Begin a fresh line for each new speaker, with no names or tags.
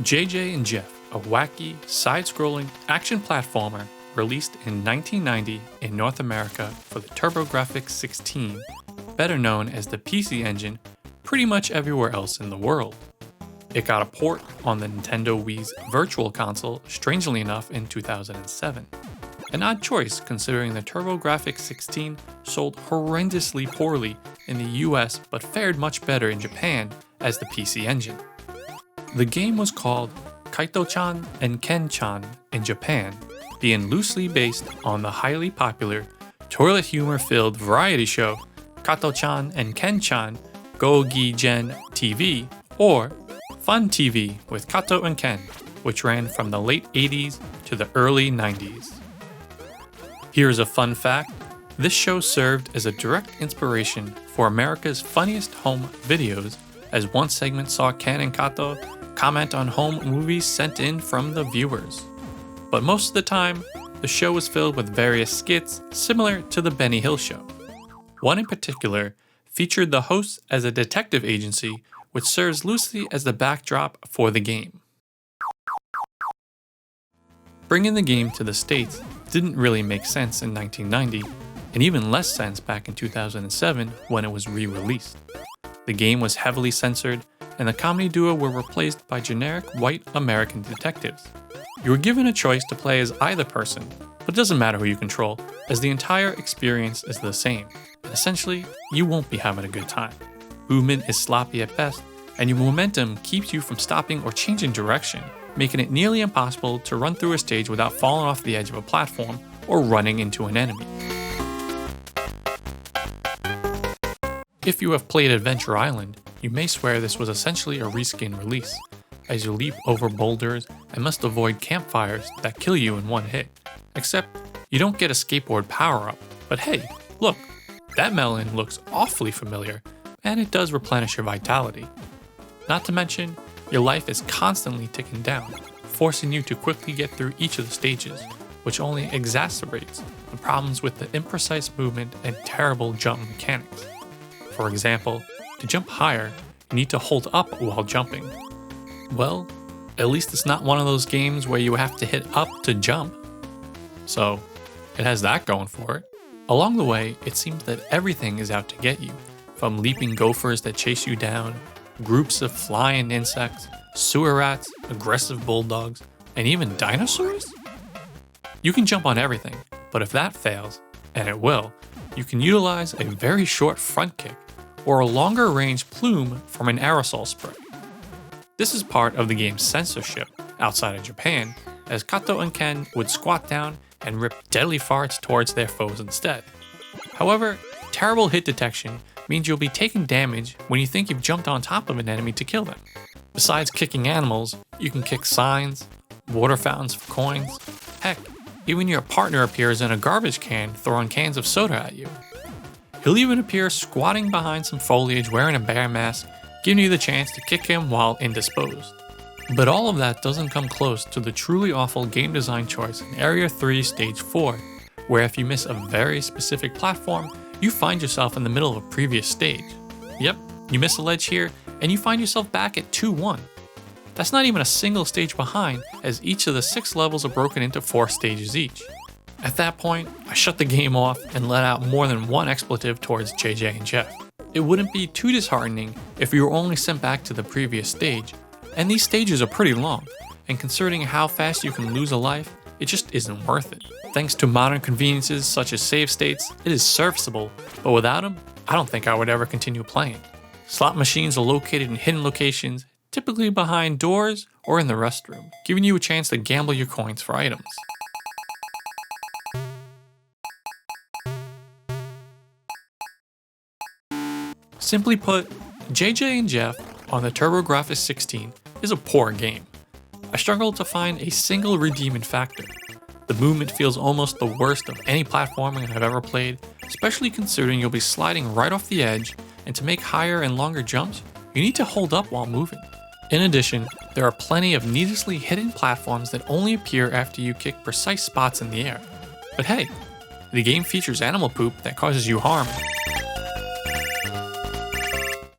JJ and Jeff, a wacky, side-scrolling action platformer released in 1990 in North America for the TurboGrafx-16, better known as the PC Engine, pretty much everywhere else in the world. It got a port on the Nintendo Wii's Virtual Console, strangely enough, in 2007. An odd choice considering the TurboGrafx-16 sold horrendously poorly in the US but fared much better in Japan as the PC Engine. The game was called Kato-chan Ken-chan in Japan, being loosely based on the highly popular, toilet humor-filled variety show Kato-chan Ken-chan Go-gi-gen TV, or Fun TV with Kato and Ken, which ran from the late 80s to the early 90s. Here's a fun fact: this show served as a direct inspiration for America's Funniest Home Videos, as one segment saw Ken and Kato comment on home movies sent in from the viewers. But most of the time, the show was filled with various skits similar to the Benny Hill Show. One in particular featured the hosts as a detective agency, which serves loosely as the backdrop for the game. Bringing the game to the States didn't really make sense in 1990, and even less sense back in 2007 when it was re-released. The game was heavily censored, and the comedy duo were replaced by generic white American detectives. You were given a choice to play as either person, but it doesn't matter who you control, as the entire experience is the same, and essentially, you won't be having a good time. Movement is sloppy at best, and your momentum keeps you from stopping or changing direction, making it nearly impossible to run through a stage without falling off the edge of a platform or running into an enemy. If you have played Adventure Island, you may swear this was essentially a reskin release, as you leap over boulders and must avoid campfires that kill you in one hit. Except, you don't get a skateboard power-up, but hey, look, that melon looks awfully familiar, and it does replenish your vitality. Not to mention, your life is constantly ticking down, forcing you to quickly get through each of the stages, which only exacerbates the problems with the imprecise movement and terrible jump mechanics. For example, to jump higher, you need to hold up while jumping. Well, at least it's not one of those games where you have to hit up to jump. So, it has that going for it. Along the way, it seems that everything is out to get you, from leaping gophers that chase you down, groups of flying insects, sewer rats, aggressive bulldogs, and even dinosaurs? You can jump on everything, but if that fails, and it will, you can utilize a very short front kick or a longer range plume from an aerosol spray. This is part of the game's censorship outside of Japan, as Kato and Ken would squat down and rip deadly farts towards their foes instead. However, terrible hit detection means you'll be taking damage when you think you've jumped on top of an enemy to kill them. Besides kicking animals, you can kick signs, water fountains for coins. Heck, even your partner appears in a garbage can throwing cans of soda at you. He'll even appear squatting behind some foliage wearing a bear mask, giving you the chance to kick him while indisposed. But all of that doesn't come close to the truly awful game design choice in Area 3 Stage 4, where if you miss a very specific platform, you find yourself in the middle of a previous stage. Yep, you miss a ledge here, and you find yourself back at 2-1. That's not even a single stage behind, as each of the 6 levels are broken into 4 stages each. At that point, I shut the game off and let out more than one expletive towards JJ and Jeff. It wouldn't be too disheartening if you were only sent back to the previous stage, and these stages are pretty long, and considering how fast you can lose a life, it just isn't worth it. Thanks to modern conveniences such as save states, it is serviceable, but without them, I don't think I would ever continue playing. Slot machines are located in hidden locations, typically behind doors or in the restroom, giving you a chance to gamble your coins for items. Simply put, JJ and Jeff on the TurboGrafx-16 is a poor game. I struggled to find a single redeeming factor. The movement feels almost the worst of any platforming I've ever played, especially considering you'll be sliding right off the edge, and to make higher and longer jumps, you need to hold up while moving. In addition, there are plenty of needlessly hidden platforms that only appear after you kick precise spots in the air. But hey, the game features animal poop that causes you harm,